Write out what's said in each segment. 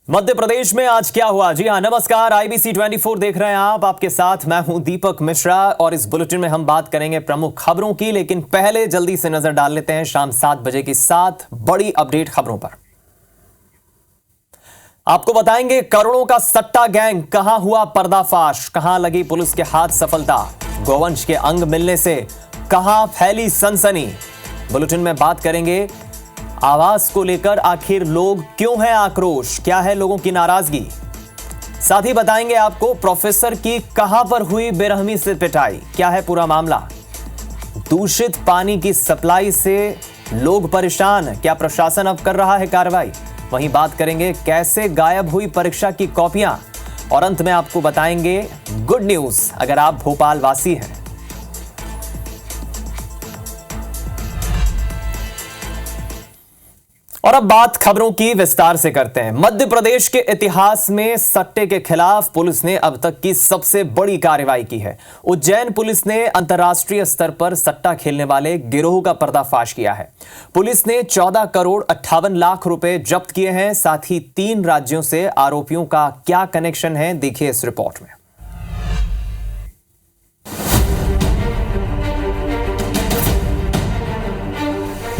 मध्य प्रदेश में आज क्या हुआ? जी हां, नमस्कार। IBC 24 देख रहे हैं आप। आपके साथ मैं हूं दीपक मिश्रा और इस बुलेटिन में हम बात करेंगे प्रमुख खबरों की। लेकिन पहले जल्दी से नजर डाल लेते हैं शाम 7 बजे की 7 बड़ी अपडेट खबरों पर। आपको बताएंगे करोड़ों का सट्टा गैंग, कहां हुआ पर्दाफाश, कहां लगी पुलिस के हाथ सफलता, गोवंश के अंग मिलने से कहां फैली सनसनी। बुलेटिन में बात करेंगे आवास को लेकर आखिर लोग क्यों है आक्रोश, क्या है लोगों की नाराजगी। साथ ही बताएंगे आपको प्रोफेसर की कहां पर हुई बेरहमी से पिटाई, क्या है पूरा मामला। दूषित पानी की सप्लाई से लोग परेशान, क्या प्रशासन अब कर रहा है कार्रवाई। वहीं बात करेंगे कैसे गायब हुई परीक्षा की कॉपियां और अंत में आपको बताएंगे गुड न्यूज अगर आप भोपाल वासी हैं। और अब बात खबरों की विस्तार से करते हैं। मध्य प्रदेश के इतिहास में सट्टे के खिलाफ पुलिस ने अब तक की सबसे बड़ी कार्रवाई की है। उज्जैन पुलिस ने अंतर्राष्ट्रीय स्तर पर सट्टा खेलने वाले गिरोह का पर्दाफाश किया है। पुलिस ने 14 करोड़ 58 लाख रुपए जब्त किए हैं। साथ ही 3 राज्यों से आरोपियों का क्या कनेक्शन है, देखिए इस रिपोर्ट में।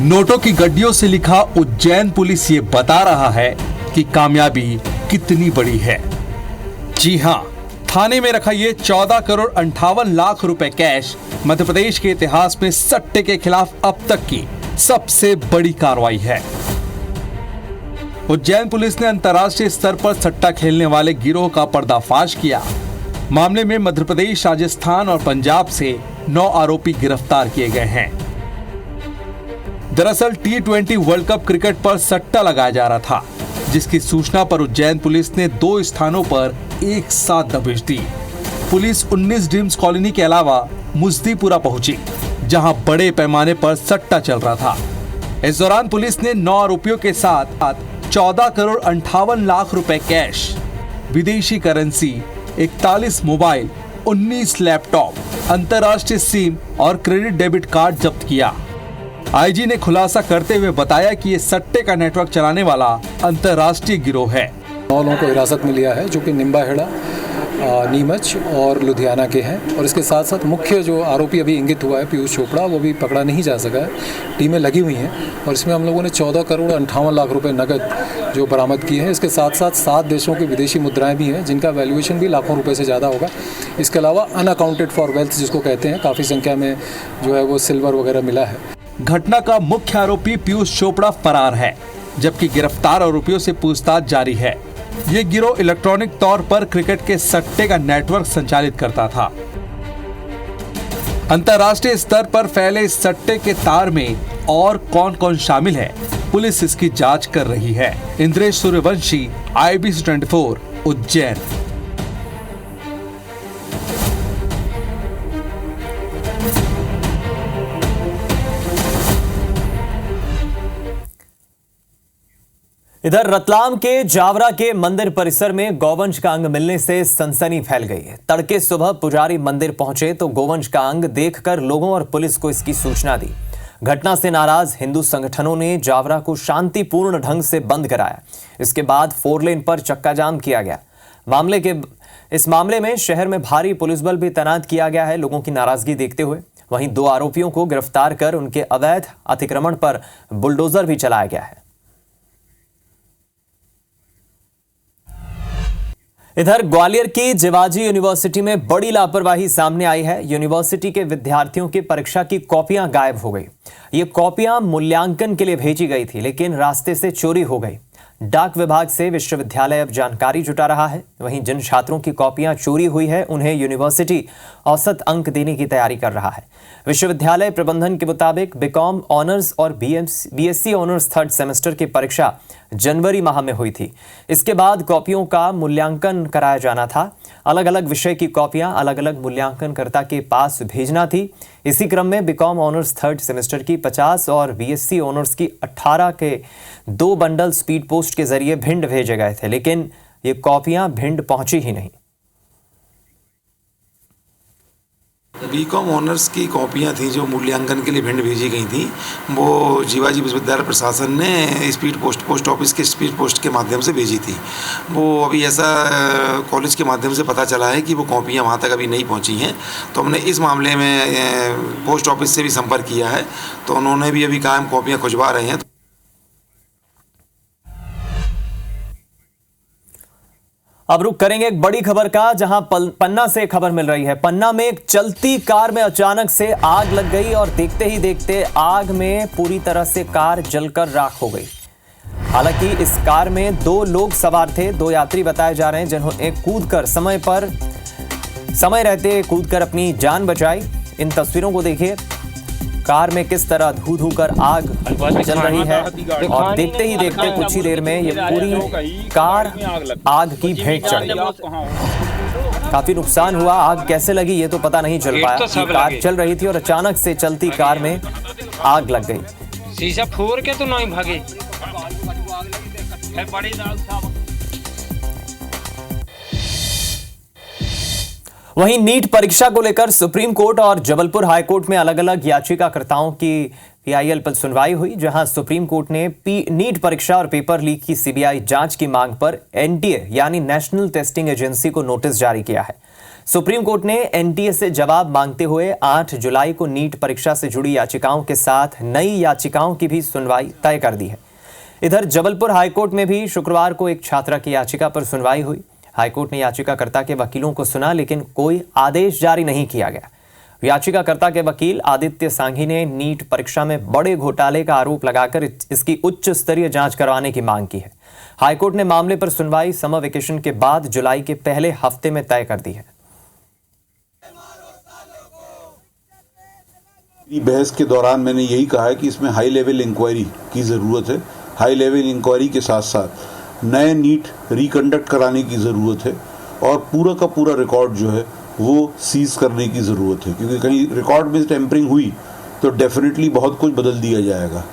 नोटों की गड्डियों से लिखा उज्जैन पुलिस ये बता रहा है कि कामयाबी कितनी बड़ी है। जी हां, थाने में रखा ये 14 करोड़ 58 लाख रुपए कैश मध्य प्रदेश के इतिहास में सट्टे के खिलाफ अब तक की सबसे बड़ी कार्रवाई है। उज्जैन पुलिस ने अंतर्राष्ट्रीय स्तर पर सट्टा खेलने वाले गिरोह का पर्दाफाश किया। मामले में मध्य प्रदेश, राजस्थान और पंजाब से 9 आरोपी गिरफ्तार किए गए हैं। दरअसल T20 वर्ल्ड कप क्रिकेट पर सट्टा लगाया जा रहा था, जिसकी सूचना पर उज्जैन पुलिस ने 2 स्थानों पर एक साथ दबिश दी। पुलिस 19 ड्रीम्स कॉलोनी के अलावा मुजफ्फरपुरा पहुंची, जहां बड़े पैमाने पर सट्टा चल रहा था। इस दौरान पुलिस ने 9 आरोपियों के साथ 14 करोड़ 58 लाख रुपए कैश, विदेशी करेंसी, 41 मोबाइल, 19 लैपटॉप, अंतर्राष्ट्रीय सिम और क्रेडिट डेबिट कार्ड जब्त किया। आईजी ने खुलासा करते हुए बताया कि ये सट्टे का नेटवर्क चलाने वाला अंतर्राष्ट्रीय गिरोह है। 9 लोगों को हिरासत में लिया है, जो कि निम्बाहेड़ा, नीमच और लुधियाना के हैं। और इसके साथ साथ मुख्य जो आरोपी अभी इंगित हुआ है, पीयूष चोपड़ा, वो भी पकड़ा नहीं जा सका है। टीमें लगी हुई हैं और इसमें हम लोगों ने 14 करोड़ 58 लाख रुपए नकद जो बरामद किए हैं। इसके साथ साथ 7 देशों की विदेशी मुद्राएं भी हैं, जिनका वैल्यूएशन भी लाखों रुपए से ज़्यादा होगा। इसके अलावा अनअकाउंटेड फॉर वेल्थ जिसको कहते हैं, काफ़ी संख्या में जो है वो सिल्वर वगैरह मिला है। घटना का मुख्य आरोपी पीयूष चोपड़ा फरार है, जबकि गिरफ्तार आरोपियों से पूछताछ जारी है। ये गिरोह इलेक्ट्रॉनिक तौर पर क्रिकेट के सट्टे का नेटवर्क संचालित करता था। अंतर्राष्ट्रीय स्तर पर फैले इस सट्टे के तार में और कौन कौन शामिल है, पुलिस इसकी जांच कर रही है। इंद्रेश सूर्यवंशी, IBC 24, उज्जैन। इधर रतलाम के जावरा के मंदिर परिसर में गोवंश का अंग मिलने से सनसनी फैल गई है। तड़के सुबह पुजारी मंदिर पहुंचे तो गोवंश का अंग देखकर लोगों और पुलिस को इसकी सूचना दी। घटना से नाराज हिंदू संगठनों ने जावरा को शांतिपूर्ण ढंग से बंद कराया। इसके बाद 4 लेन पर चक्का जाम किया गया। इस मामले में शहर में भारी पुलिस बल भी तैनात किया गया है, लोगों की नाराजगी देखते हुए। वहीं 2 आरोपियों को गिरफ्तार कर उनके अवैध अतिक्रमण पर बुलडोजर भी चलाया गया है। इधर ग्वालियर की जिवाजी यूनिवर्सिटी में बड़ी लापरवाही सामने आई है। यूनिवर्सिटी के विद्यार्थियों की परीक्षा की कॉपियां गायब हो गई। ये कॉपियां मूल्यांकन के लिए भेजी गई थी, लेकिन रास्ते से चोरी हो गई। डाक विभाग से विश्वविद्यालय अब जानकारी जुटा रहा है। वहीं जिन छात्रों की कॉपियां चोरी हुई है, उन्हें यूनिवर्सिटी औसत अंक देने की तैयारी कर रहा है। विश्वविद्यालय प्रबंधन के मुताबिक बीकॉम ऑनर्स और बीएससी ऑनर्स 3rd सेमेस्टर की परीक्षा जनवरी माह में हुई थी। इसके बाद कॉपियों का मूल्यांकन कराया जाना था। अलग अलग विषय की कॉपियां अलग अलग मूल्यांकनकर्ता के पास भेजना थी। इसी क्रम में बीकॉम ऑनर्स 3rd सेमेस्टर की 50 और बीएससी ऑनर्स की 18 के 2 बंडल स्पीड पोस्ट के जरिए भिंड भेजे गए थे, लेकिन ये कॉपियां भिंड पहुंची ही नहीं। बीकॉम ऑनर्स की कॉपियां थी जो मूल्यांकन के लिए भिंड भेजी गई थी, वो जीवाजी विश्वविद्यालय प्रशासन ने स्पीड पोस्ट ऑफिस के स्पीड पोस्ट के माध्यम से भेजी थी। वो अभी ऐसा कॉलेज के माध्यम से पता चला है कि वो कॉपियां वहाँ तक अभी नहीं पहुँची हैं, तो हमने इस मामले में पोस्ट ऑफिस से भी संपर्क किया है, तो उन्होंने भी अभी कहा हम कॉपियाँ खुजवा रहे हैं। अब रुक करेंगे एक बड़ी खबर का, जहां पन्ना से खबर मिल रही है। पन्ना में एक चलती कार में अचानक से आग लग गई और देखते ही देखते आग में पूरी तरह से कार जलकर राख हो गई। हालांकि इस कार में 2 लोग सवार थे, 2 यात्री बताए जा रहे हैं, जिन्होंने कूदकर समय रहते कूदकर अपनी जान बचाई। इन तस्वीरों को देखिए, कार में किस तरह धू धू कर आग जल रही है और देखते ही देखते कुछ ही देर में ये पूरी कार आग की भेंट चढ़ गई। काफी नुकसान हुआ। आग कैसे लगी ये तो पता नहीं चल पाया। कार चल रही थी और अचानक से चलती कार में आग लग गई। शीशा फोड़ के तो नहीं भागे। वहीं नीट परीक्षा को लेकर सुप्रीम कोर्ट और जबलपुर हाई कोर्ट में अलग अलग याचिकाकर्ताओं की पीआईएल पर सुनवाई हुई, जहां सुप्रीम कोर्ट ने नीट परीक्षा और पेपर लीक की सीबीआई जांच की मांग पर एनटीए यानी नेशनल टेस्टिंग एजेंसी को नोटिस जारी किया है। सुप्रीम कोर्ट ने एनटीए से जवाब मांगते हुए 8 जुलाई को नीट परीक्षा से जुड़ी याचिकाओं के साथ नई याचिकाओं की भी सुनवाई तय कर दी है। इधर जबलपुर हाईकोर्ट में भी शुक्रवार को एक छात्रा की याचिका पर सुनवाई हुई। हाईकोर्ट ने याचिकाकर्ता के वकीलों को सुना, लेकिन कोई आदेश जारी नहीं किया गया। याचिकाकर्ता के वकील आदित्य सांघी ने नीट परीक्षा में बड़े घोटाले का आरोप लगाकर इसकी उच्च स्तरीय जांच करवाने की मांग की है। हाईकोर्ट ने मामले पर सुनवाई समर वेकेशन के बाद जुलाई के पहले हफ्ते में तय कर दी है। बहस के दौरान मैंने यही कहा है कि इसमें हाई लेवल इंक्वायरी की ज़रूरत है। हाई लेवल इंक्वायरी के साथ साथ नए नीट रिकंडक्ट कराने की ज़रूरत है और पूरा का पूरा रिकॉर्ड जो है वो सीज करने की ज़रूरत है, क्योंकि कहीं रिकॉर्ड में टेम्परिंग हुई तो डेफिनेटली बहुत कुछ बदल दिया जाएगा।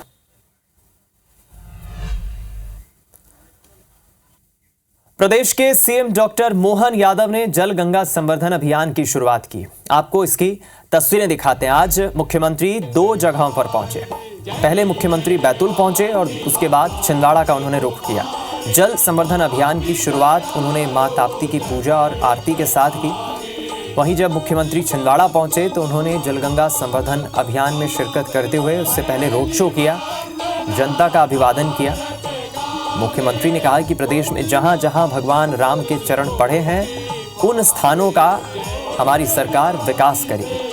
प्रदेश के सीएम डॉक्टर मोहन यादव ने जल गंगा संवर्धन अभियान की शुरुआत की। आपको इसकी तस्वीरें दिखाते हैं। आज मुख्यमंत्री 2 जगहों पर पहुंचे। पहले मुख्यमंत्री बैतूल पहुंचे और उसके बाद छिंदवाड़ा का उन्होंने रुख किया। जल संवर्धन अभियान की शुरुआत उन्होंने मां ताप्ती की पूजा और आरती के साथ की। वहीं जब मुख्यमंत्री छिंदवाड़ा पहुंचे तो उन्होंने जलगंगा संवर्धन अभियान में शिरकत करते हुए उससे पहले रोड शो किया, जनता का अभिवादन किया। मुख्यमंत्री ने कहा कि प्रदेश में जहां जहां भगवान राम के चरण पड़े हैं उन स्थानों का हमारी सरकार विकास करेगी।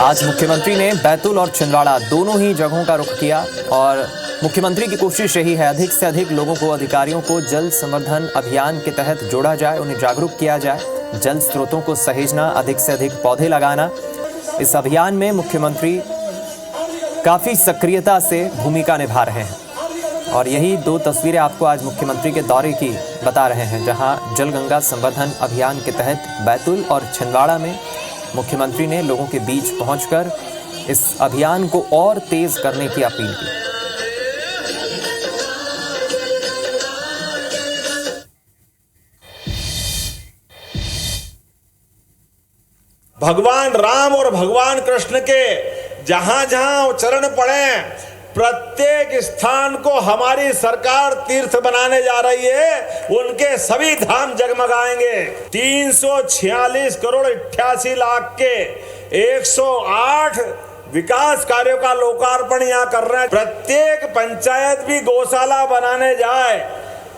आज मुख्यमंत्री ने बैतूल और छिंदवाड़ा दोनों ही जगहों का रुख किया और मुख्यमंत्री की कोशिश यही है अधिक से अधिक लोगों को, अधिकारियों को जल संवर्धन अभियान के तहत जोड़ा जाए, उन्हें जागरूक किया जाए। जल स्रोतों को सहेजना, अधिक से अधिक पौधे लगाना। इस अभियान में मुख्यमंत्री काफी सक्रियता से भूमिका निभा रहे हैं और यही 2 तस्वीरें आपको आज मुख्यमंत्री के दौरे की बता रहे हैं, जहां जल गंगा संवर्धन अभियान के तहत बैतूल और छिंदवाड़ा में मुख्यमंत्री ने लोगों के बीच पहुंचकर इस अभियान को और तेज करने की अपील की। भगवान राम और भगवान कृष्ण के जहां जहां चरण पड़े, प्रत्येक स्थान को हमारी सरकार तीर्थ बनाने जा रही है। उनके सभी धाम जगमगाएंगे। 346 करोड़ 88 लाख के 108 विकास कार्यों का लोकार्पण यहाँ कर रहे हैं। प्रत्येक पंचायत भी गौशाला बनाने जाए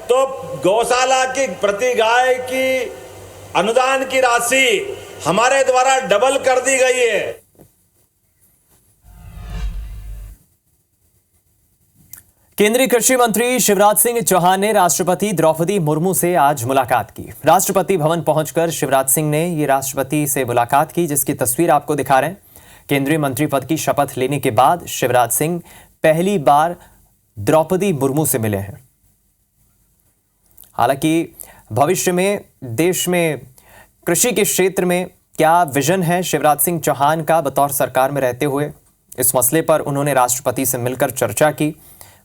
तो गौशाला की प्रति गाय की अनुदान की राशि हमारे द्वारा डबल कर दी गई है। केंद्रीय कृषि मंत्री शिवराज सिंह चौहान ने राष्ट्रपति द्रौपदी मुर्मू से आज मुलाकात की। राष्ट्रपति भवन पहुंचकर शिवराज सिंह ने ये राष्ट्रपति से मुलाकात की, जिसकी तस्वीर आपको दिखा रहे हैं। केंद्रीय मंत्री पद की शपथ लेने के बाद शिवराज सिंह पहली बार द्रौपदी मुर्मू से मिले हैं। हालांकि भविष्य में देश में कृषि के क्षेत्र में क्या विजन है शिवराज सिंह चौहान का बतौर सरकार में रहते हुए? इस मसले पर उन्होंने राष्ट्रपति से मिलकर चर्चा की।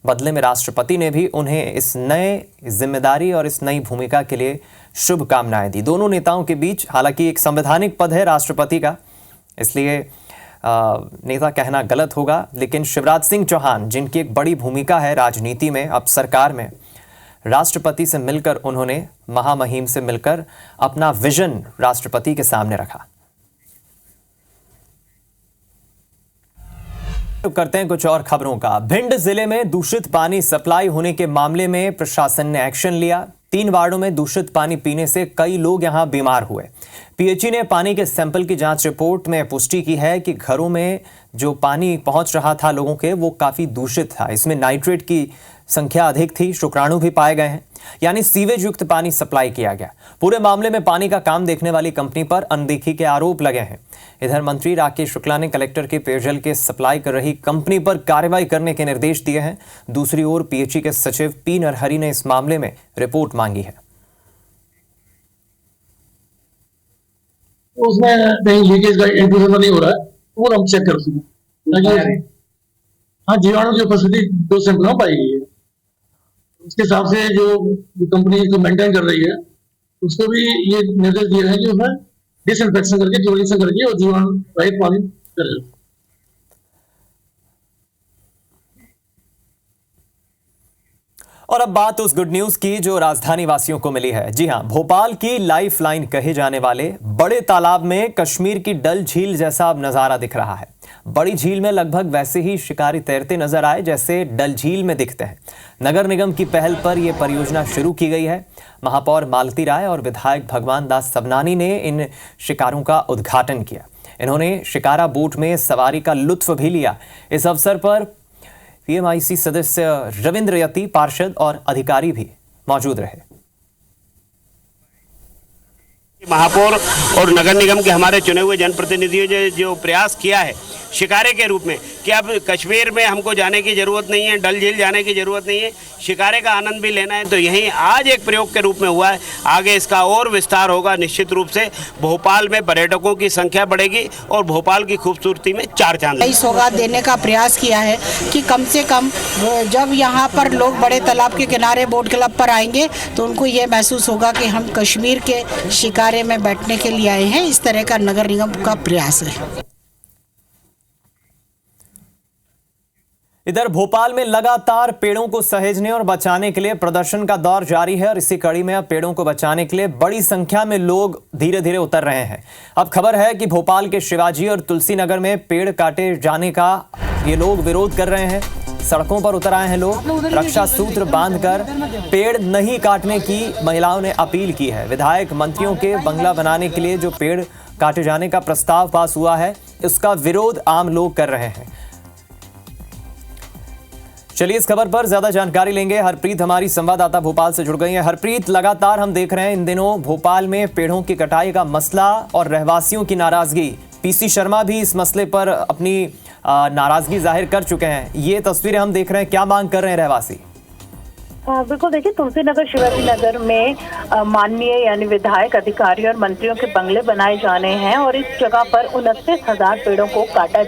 बदले में राष्ट्रपति ने भी उन्हें इस नए जिम्मेदारी और इस नई भूमिका के लिए शुभकामनाएं दी। दोनों नेताओं के बीच हालांकि एक संवैधानिक पद है राष्ट्रपति का, इसलिए नेता कहना गलत होगा, लेकिन शिवराज सिंह चौहान जिनकी एक बड़ी भूमिका है राजनीति में, अब सरकार में, राष्ट्रपति से मिलकर उन्होंने महामहिम से मिलकर अपना विजन राष्ट्रपति के सामने रखा। तो करते हैं कुछ और खबरों का। भिंड जिले में दूषित पानी सप्लाई होने के मामले में प्रशासन ने एक्शन लिया। 3 वार्डों में दूषित पानी पीने से कई लोग यहां बीमार हुए। पीएचई ने पानी के सैंपल की जांच रिपोर्ट में पुष्टि की है कि घरों में जो पानी पहुंच रहा था लोगों के, वो काफी दूषित था। इसमें नाइट्रेट की संख्या अधिक थी, शुक्राणु भी पाए गए हैं, यानी सीवेज युक्त पानी सप्लाई किया गया। पूरे मामले में पानी का काम देखने वाली कंपनी पर अनदेखी के आरोप लगे हैं। इधर मंत्री राकेश शुक्ला ने कलेक्टर के पेयजल के सप्लाई कर रही कंपनी पर कार्रवाई करने के निर्देश दिए हैं। दूसरी ओर पीएचई के सचिव पी नरहरि ने इस मामले में रिपोर्ट मांगी है। उसमें कहीं लीकेज का इंट्रूजन नहीं हो रहा है, वो हम चेक करते हैं। हाँ, जीवाणु की उपस्थिति 2 सैंपल में पाई गई है। उसके हिसाब से जो कंपनी जो मेंटेन कर रही है उसको भी ये निर्देश दिए हैं कि उसमें डिसइंफेक्शन करके, क्लोरीनेशन करके और जीवाणु रहित पानी करें। और अब बात उस गुड न्यूज की जो राजधानी वासियों को मिली है। जी हां, भोपाल की लाइफलाइन कहे जाने वाले बड़े तालाब में कश्मीर की डल झील जैसा अब नजारा दिख रहा है। बड़ी झील में लगभग वैसे ही शिकारी तैरते नजर आए जैसे डल झील में दिखते हैं। नगर निगम की पहल पर यह परियोजना शुरू की गई है। महापौर मालती राय और विधायक भगवान दास सबनानी ने इन शिकारों का उद्घाटन किया। इन्होंने शिकारा बोट में सवारी का लुत्फ भी लिया। इस अवसर पर पीएमआईसी सदस्य रविंद्र यति, पार्षद और अधिकारी भी मौजूद रहे। महापौर और नगर निगम के हमारे चुने हुए जनप्रतिनिधियों ने जो प्रयास किया है शिकारे के रूप में कि अब कश्मीर में हमको जाने की ज़रूरत नहीं है, डल झील जाने की ज़रूरत नहीं है, शिकारे का आनंद भी लेना है, तो यही आज एक प्रयोग के रूप में हुआ है। आगे इसका और विस्तार होगा। निश्चित रूप से भोपाल में पर्यटकों की संख्या बढ़ेगी और भोपाल की खूबसूरती में 4 चांद। इस सौगात देने का प्रयास किया है कि कम से कम जब यहाँ पर लोग बड़े तालाब के किनारे बोट क्लब पर आएंगे तो उनको ये महसूस होगा कि हम कश्मीर के शिकारे में बैठने के लिए आए हैं। इस तरह का नगर निगम का प्रयास है। इधर भोपाल में लगातार पेड़ों को सहेजने और बचाने के लिए प्रदर्शन का दौर जारी है और इसी कड़ी में अब पेड़ों को बचाने के लिए बड़ी संख्या में लोग धीरे धीरे उतर रहे हैं। अब खबर है कि भोपाल के शिवाजी और तुलसी नगर में पेड़ काटे जाने का ये लोग विरोध कर रहे हैं। सड़कों पर उतर आए हैं लोग। रक्षा सूत्र बांधकर पेड़ नहीं काटने की महिलाओं ने अपील की है। विधायक मंत्रियों के बंगला बनाने के लिए जो पेड़ काटे जाने का प्रस्ताव पास हुआ है, उसका विरोध आम लोग कर रहे हैं। चलिए इस खबर पर ज्यादा जानकारी लेंगे। हरप्रीत हमारी संवाददाता भोपाल से जुड़ गई है। हरप्रीत, लगातार हम देख रहे हैं इन दिनों भोपाल में पेड़ों की कटाई का मसला और रहवासियों की नाराजगी। पीसी शर्मा भी इस मसले पर अपनी नाराजगी जाहिर कर चुके हैं। ये तस्वीरें हम देख रहे हैं, क्या मांग कर रहे हैं रहवासी? बिल्कुल, देखिए तुलसी नगर शिवाजी नगर में माननीय यानी विधायक, अधिकारी और मंत्रियों के बंगले बनाए जाने हैं और इस जगह पर 29,000 पेड़ों को काटा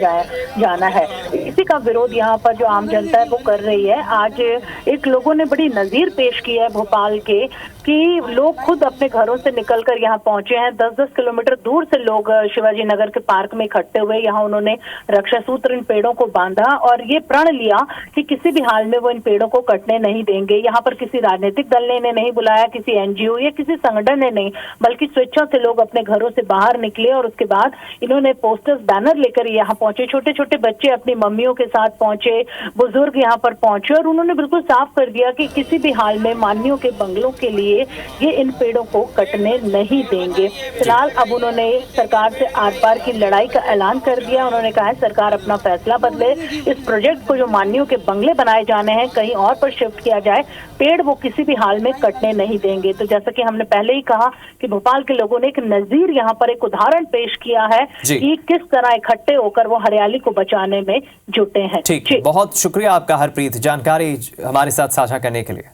जाना है। इसी का विरोध यहाँ पर जो आम जनता है वो कर रही है। आज एक लोगों ने बड़ी नजीर पेश की है भोपाल के कि लोग खुद अपने घरों से निकलकर यहाँ पहुंचे हैं। 10-10 किलोमीटर दूर से लोग शिवाजी नगर के पार्क में इकट्ठे हुए। यहाँ उन्होंने रक्षा सूत्र इन पेड़ों को बांधा और ये प्रण लिया कि किसी भी हाल में वो इन पेड़ों को कटने नहीं देंगे। यहाँ पर किसी राजनीतिक दल ने इन्हें नहीं बुलाया, किसी एनजीओ या किसी संगठन ने नहीं, बल्कि स्वेच्छा से लोग अपने घरों से बाहर निकले और उसके बाद इन्होंने पोस्टर्स, बैनर लेकर यहाँ पहुंचे। छोटे छोटे बच्चे अपनी मम्मियों के साथ पहुंचे, बुजुर्ग यहाँ पर पहुंचे और उन्होंने बिल्कुल साफ कर दिया कि किसी भी हाल में माननीयों के बंगलों के लिए ये इन पेड़ों को कटने नहीं देंगे। फिलहाल अब उन्होंने सरकार से आर पार की लड़ाई का ऐलान कर दिया। उन्होंने कहा है सरकार अपना फैसला बदले, इस प्रोजेक्ट को जो माननीयों के बंगले बनाए जाने हैं कहीं और पर शिफ्ट किया जाए, पेड़ वो किसी भी हाल में कटने नहीं देंगे। तो जैसा कि हमने पहले ही कहा कि भोपाल के लोगों ने एक नजीर यहाँ पर एक उदाहरण पेश किया है कि किस तरह इकट्ठे होकर वो हरियाली को बचाने में जुटे हैं। ठीक, बहुत शुक्रिया आपका हरप्रीत, जानकारी हमारे साथ साझा करने के लिए।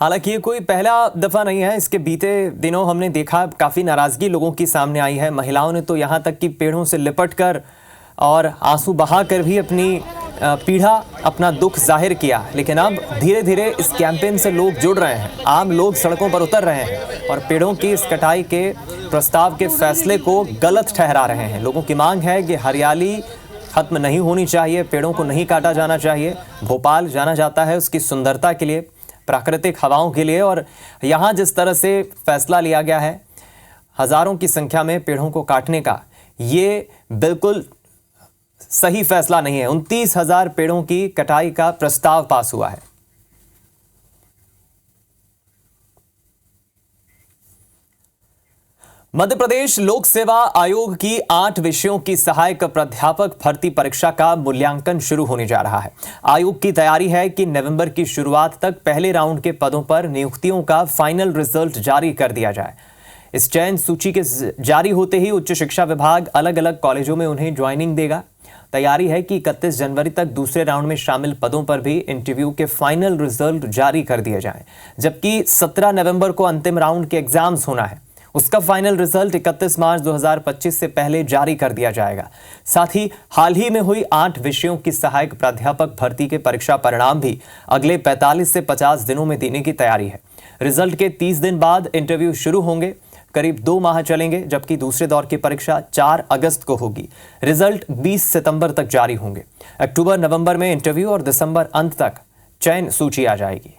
हालांकि ये कोई पहला दफा नहीं है। इसके बीते दिनों हमने देखा काफ़ी नाराज़गी लोगों की सामने आई है। महिलाओं ने तो यहाँ तक कि पेड़ों से लिपट कर और आंसू बहा कर भी अपनी पीड़ा, अपना दुख जाहिर किया। लेकिन अब धीरे धीरे इस कैंपेन से लोग जुड़ रहे हैं, आम लोग सड़कों पर उतर रहे हैं और पेड़ों की इस कटाई के प्रस्ताव के फैसले को गलत ठहरा रहे हैं। लोगों की मांग है कि हरियाली खत्म नहीं होनी चाहिए, पेड़ों को नहीं काटा जाना चाहिए। भोपाल जाना जाता है उसकी सुंदरता के लिए, प्राकृतिक हवाओं के लिए, और यहाँ जिस तरह से फैसला लिया गया है हज़ारों की संख्या में पेड़ों को काटने का, ये बिल्कुल सही फैसला नहीं है। 29,000 पेड़ों की कटाई का प्रस्ताव पास हुआ है। मध्य प्रदेश लोक सेवा आयोग की 8 विषयों की सहायक प्राध्यापक भर्ती परीक्षा का मूल्यांकन शुरू होने जा रहा है। आयोग की तैयारी है कि नवंबर की शुरुआत तक पहले राउंड के पदों पर नियुक्तियों का फाइनल रिजल्ट जारी कर दिया जाए। इस चयन सूची के जारी होते ही उच्च शिक्षा विभाग अलग अलग कॉलेजों में उन्हें ज्वाइनिंग देगा। तैयारी है कि 31 जनवरी तक दूसरे राउंड में शामिल पदों पर भी इंटरव्यू के फाइनल रिजल्ट जारी कर दिए जाएं, जबकि 17 नवंबर को अंतिम राउंड के एग्जाम्स होना है। उसका फाइनल रिजल्ट 31 मार्च 2025 से पहले जारी कर दिया जाएगा। साथ ही हाल ही में हुई 8 विषयों की सहायक प्राध्यापक भर्ती के परीक्षा परिणाम भी अगले 45 से 50 दिनों में देने की तैयारी है। रिजल्ट के 30 दिन बाद इंटरव्यू शुरू होंगे, करीब 2 माह चलेंगे, जबकि दूसरे दौर की परीक्षा 4 अगस्त को होगी। रिजल्ट 20 सितंबर तक जारी होंगे। अक्टूबर नवंबर में इंटरव्यू और दिसंबर अंत तक चयन सूची आ जाएगी।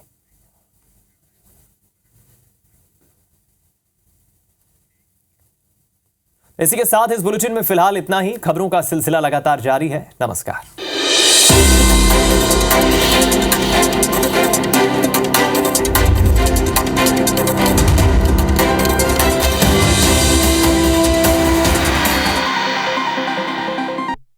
इसी के साथ इस बुलेटिन में फिलहाल इतना ही। खबरों का सिलसिला लगातार जारी है। नमस्कार।